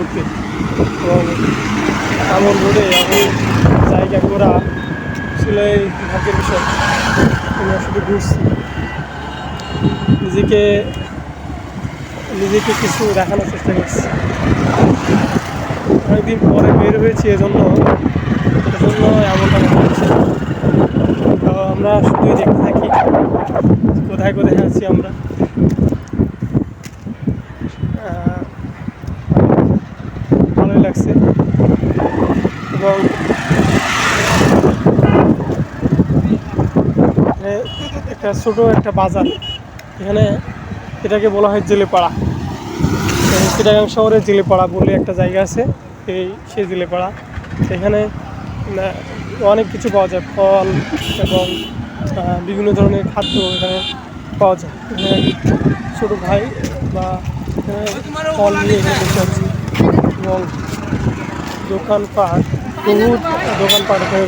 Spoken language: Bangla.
এবং এমন রোডে এমন জায়গা ঘোরা আসলে ভাগ্যের বিষয়। আমরা শুধু ঘুরছি, নিজেকে নিজেকে কিছু দেখানোর চেষ্টা করছি। অনেকদিন পরে বের হয়েছি, এজন্য এমনটা মনে হচ্ছে। তো আমরা শুধুই দেখতে থাকি কোথায় কোথায় আছি আমরা। ভালোই লাগছে। এবং একটা ছোট একটা বাজার, এখানে এটাকে বলা হয় জেলেপাড়া। চিটাগাং শহরে জেলেপাড়া বলে একটা জায়গা আছে, সেই জেলেপাড়া। এখানে অনেক কিছু পাওয়া যায়, ফল এবং বিভিন্ন ধরনের খাদ্য এখানে পাওয়া যায়। এখানে ছোটো ভাই বা ফল নিয়ে এখানে বসে আছে এবং দোকানপাট, বহুত দোকানপাট এখানে।